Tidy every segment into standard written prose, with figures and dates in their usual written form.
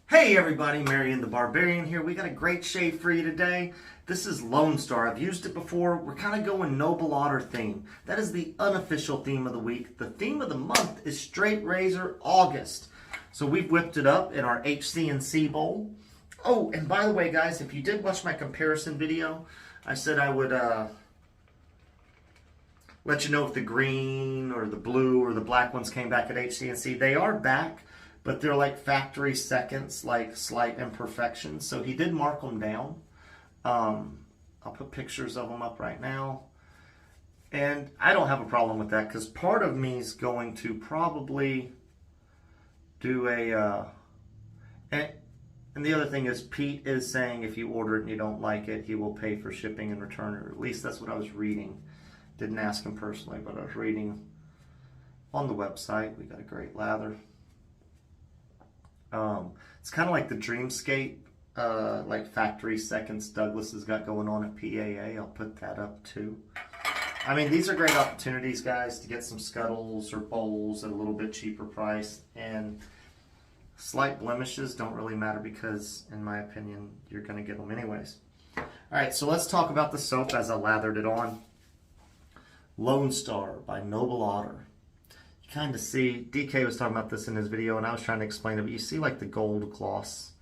Hey everybody, Marion the Barbarian here. We got a great shave for you today. This is Lonestar. I've used it before. We're kind of going Noble Otter theme. That is the unofficial theme of the week. The theme of the month is Straight Razor August. So we've whipped it up in our HC&C bowl. Oh, and by the way guys, if you did watch my comparison video, I said I would let you know if the green or the blue or the black ones came back at HC&C. They are back, but they're like factory seconds, like slight imperfections. So he did mark them down. I'll put pictures of them up right now. And I don't have a problem with that because part of me is going to probably do and the other thing is Pete is saying if you order it and you don't like it, he will pay for shipping and return, or at least that's what I was reading. Didn't ask him personally, but I was reading on the website. We got a great lather. It's kind of like the Dreamscape, like factory seconds Douglas has got going on at PAA. I'll put that up too. I mean, these are great opportunities, guys, to get some scuttles or bowls at a little bit cheaper price. And slight blemishes don't really matter because, in my opinion, you're going to get them anyways. All right, so let's talk about the soap as I lathered it on. Lonestar by Noble Otter. You kind of see, DK was talking about this in his video, and I was trying to explain it, but you see like the gold gloss.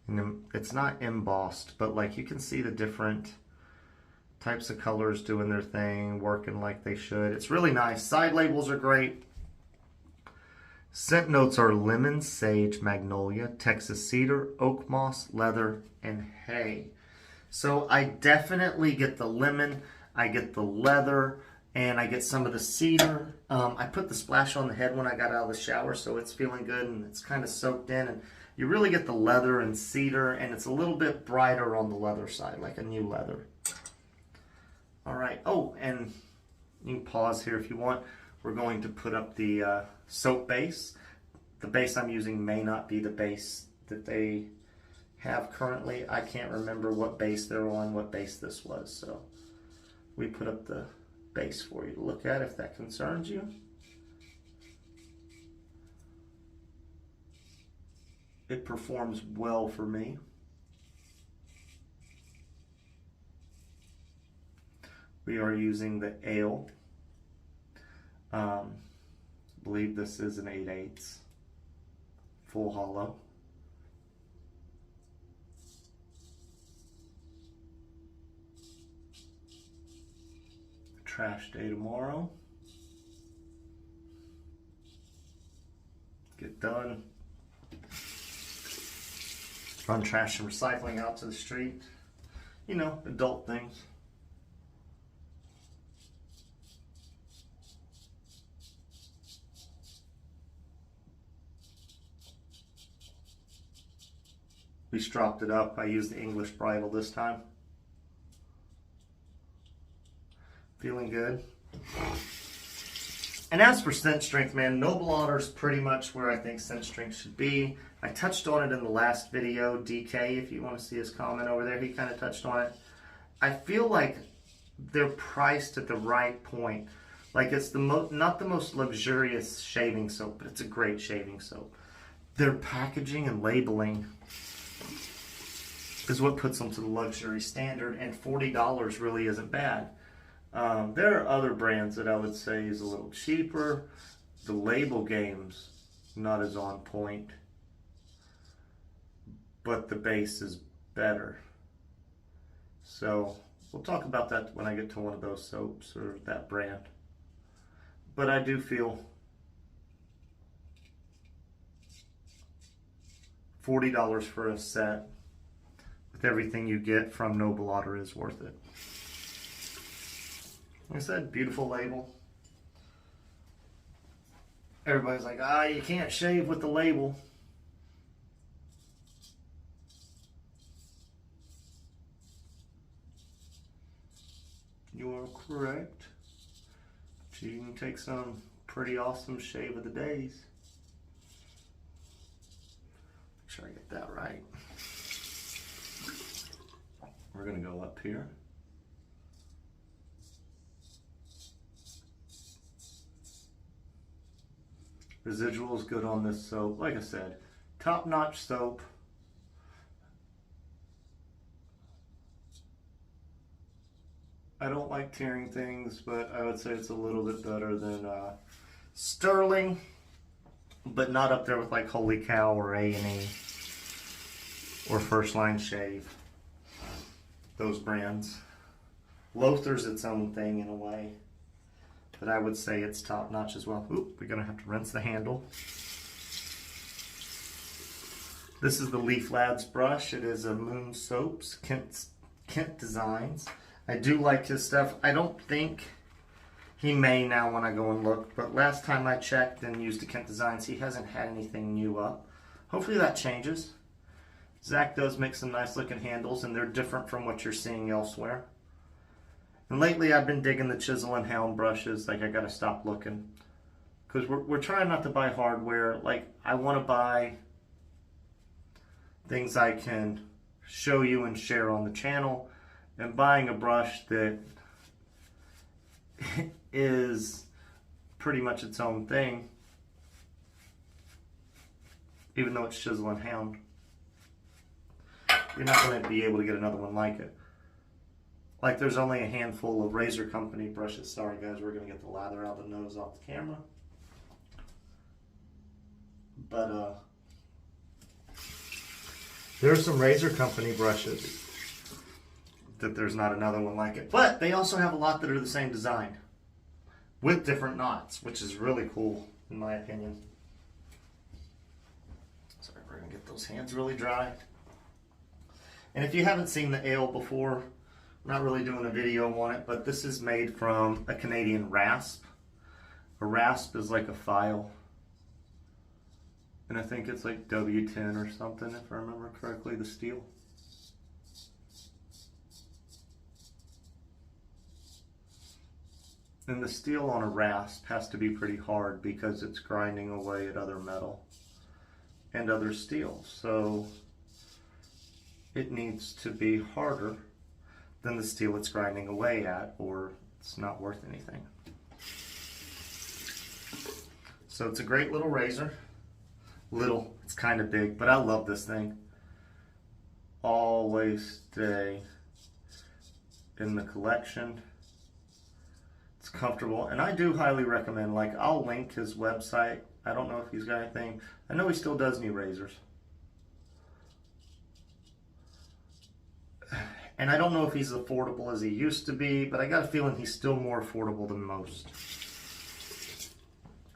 And it's not embossed, but like you can see the different types of colors doing their thing, working like they should. It's really nice. Side labels are great. Scent notes are lemon, sage, magnolia, Texas cedar, oak moss, leather, and hay. So I definitely get the lemon, I get the leather, and I get some of the cedar. I put the splash on the head when I got out of the shower, so it's feeling good and it's kind of soaked in. And you really get the leather and cedar, and it's a little bit brighter on the leather side, like a new leather. All right. Oh, and you can pause here if you want. We're going to put up the soap base. The base I'm using may not be the base that they have currently. I can't remember what base they're on, what base this was. So we put up the base for you to look at if that concerns you. It performs well for me. We are using the Ale. I believe this is an 8/8 full hollow. Trash day tomorrow. Get done. Run trash and recycling out to the street. You know, adult things. We stropped it up. I used the English bridle this time. Feeling good. And as for scent strength, man, Noble Otter is pretty much where I think scent strength should be. I touched on it in the last video. DK, if you want to see his comment over there, he kind of touched on it. I feel like they're priced at the right point. Like it's the not the most luxurious shaving soap, but it's a great shaving soap. Their packaging and labeling is what puts them to the luxury standard, and $40 really isn't bad. There are other brands that I would say is a little cheaper. The label game's not as on point, but the base is better. So we'll talk about that when I get to one of those soaps or that brand. But I do feel $40 for a set with everything you get from Noble Otter is worth it. Like I said, beautiful label. Everybody's like, you can't shave with the label. You are correct. So you can take some pretty awesome shave of the days. Make sure I get that right. We're going to go up here. Residual is good on this soap. Like I said, top-notch soap. I don't like tearing things, but I would say it's a little bit better than Sterling, but not up there with like Holy Cow or A&E or First Line Shave. Those brands. Lothar's its own thing in a way, but I would say it's top notch as well. Oop, we're gonna have to rinse the handle. This is the Leaf Lads brush. It is a Moon Soaps, Kent Designs. I do like his stuff. I don't think he may now when I go and look, but last time I checked and used the Kent Designs, he hasn't had anything new up. Hopefully that changes. Zach does make some nice looking handles, and they're different from what you're seeing elsewhere. And lately I've been digging the Chisel and Hound brushes. Like, I gotta stop looking, because we're trying not to buy hardware. Like, I want to buy things I can show you and share on the channel, and buying a brush that is pretty much its own thing, even though it's Chisel and Hound, you're not going to be able to get another one like it. Like, there's only a handful of Razor Company brushes. Sorry guys, we're going to get the lather out of the nose off the camera. But there's some Razor Company brushes that there's not another one like it. But they also have a lot that are the same design with different knots, which is really cool in my opinion. Sorry, we're going to get those hands really dry. And if you haven't seen the ale before, I'm not really doing a video on it, but this is made from a Canadian rasp. A rasp is like a file. And I think it's like W10 or something, if I remember correctly, the steel. And the steel on a rasp has to be pretty hard because it's grinding away at other metal and other steel. So it needs to be harder than the steel it's grinding away at, or it's not worth anything. So it's a great little razor. Little, it's kind of big, but I love this thing. Always stay in the collection. It's comfortable, and I do highly recommend, like, I'll link his website. I don't know if he's got anything. I know he still does new razors. And I don't know if he's affordable as he used to be, but I got a feeling he's still more affordable than most.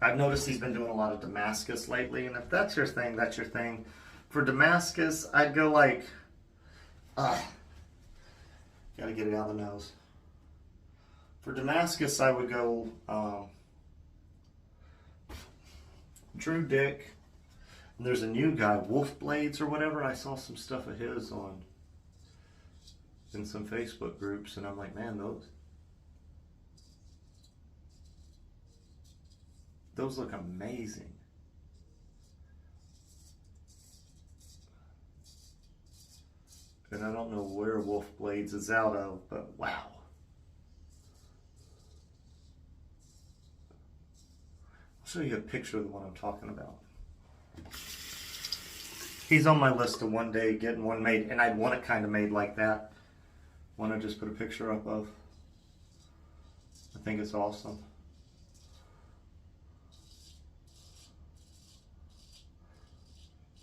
I've noticed he's been doing a lot of Damascus lately, and if that's your thing, that's your thing. For Damascus, I'd go like, gotta get it out of the nose. For Damascus, I would go Drew Dick. And there's a new guy, Wolf Blades or whatever. I saw some stuff of his on in some Facebook groups, and I'm like, man, those look amazing. And I don't know where Wolf Blades is out of, but wow. I'll show you a picture of the one I'm talking about. He's on my list of one day getting one made, and I'd want it kind of made like that. One I just put a picture up of. I think it's awesome.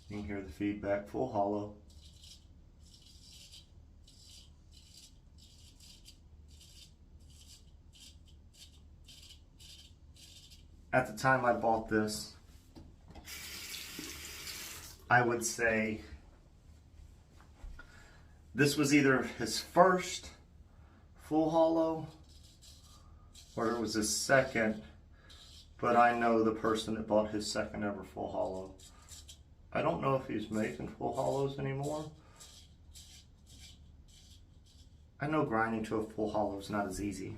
You can hear the feedback, full hollow. At the time I bought this, I would say this was either his first full hollow or it was his second, but I know the person that bought his second ever full hollow. I don't know if he's making full hollows anymore. I know grinding to a full hollow is not as easy.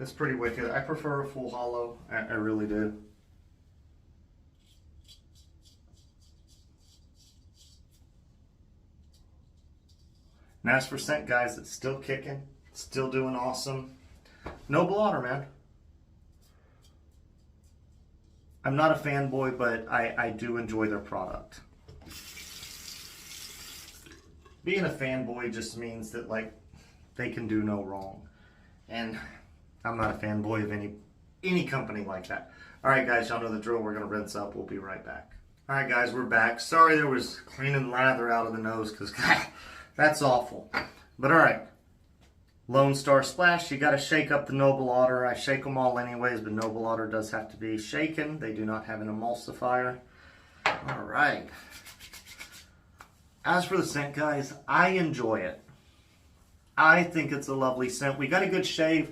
It's pretty wicked. I prefer a full hollow. I really do. And as for scent guys, it's still kicking, still doing awesome. Noble Otter, man. I'm not a fanboy, but I do enjoy their product. Being a fanboy just means that, like, They can do no wrong. And I'm not a fanboy of any company like that. All right, guys, y'all know the drill. We're going to rinse up. We'll be right back. All right, guys, we're back. Sorry there was cleaning lather out of the nose because, God, that's awful. But, all right. Lonestar Splash, you got to shake up the Noble Otter. I shake them all anyways, but Noble Otter does have to be shaken. They do not have an emulsifier. All right. As for the scent, guys, I enjoy it. I think it's a lovely scent. We got a good shave.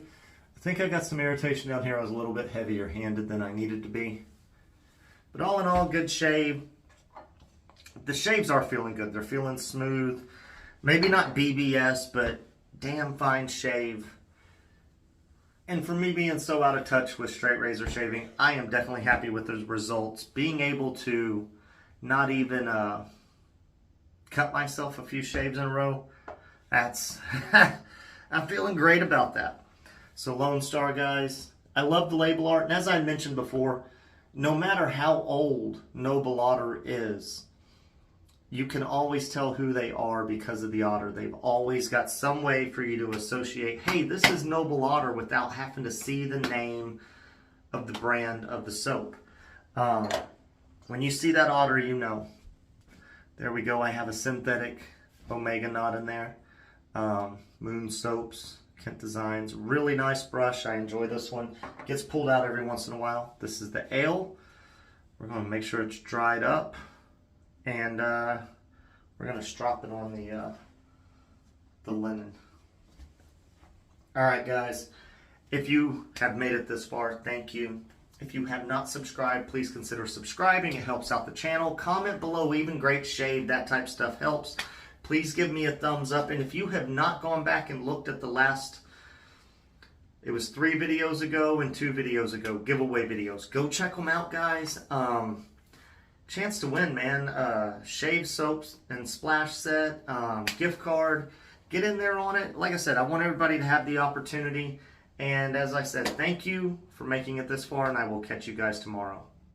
I think I got some irritation down here. I was a little bit heavier handed than I needed to be. But all in all, good shave. The shaves are feeling good. They're feeling smooth. Maybe not BBS, but damn fine shave. And for me being so out of touch with straight razor shaving, I am definitely happy with the results. Being able to not even cut myself a few shaves in a row, that's I'm feeling great about that. So Lonestar, guys, I love the label art, and as I mentioned before, no matter how old Noble Otter is, you can always tell who they are because of the otter. They've always got some way for you to associate, hey, this is Noble Otter, without having to see the name of the brand of the soap. When you see that otter, you know. There we go. I have a synthetic Omega knot in there. Moon Soaps, Kent Designs. Really nice brush. I enjoy this one. Gets pulled out every once in a while. This is the Ale. We're going to make sure it's dried up. And we're going to strop it on the linen. All right, guys. If you have made it this far, thank you. If you have not subscribed, please consider subscribing. It helps out the channel. Comment below, even great shave, that type of stuff helps. Please give me a thumbs up. And if you have not gone back and looked at the last, it was 3 videos ago and 2 videos ago, giveaway videos. Go check them out, guys. Chance to win, man. Shave soaps and splash set, gift card. Get in there on it. Like I said, I want everybody to have the opportunity. And as I said, thank you for making it this far, and I will catch you guys tomorrow.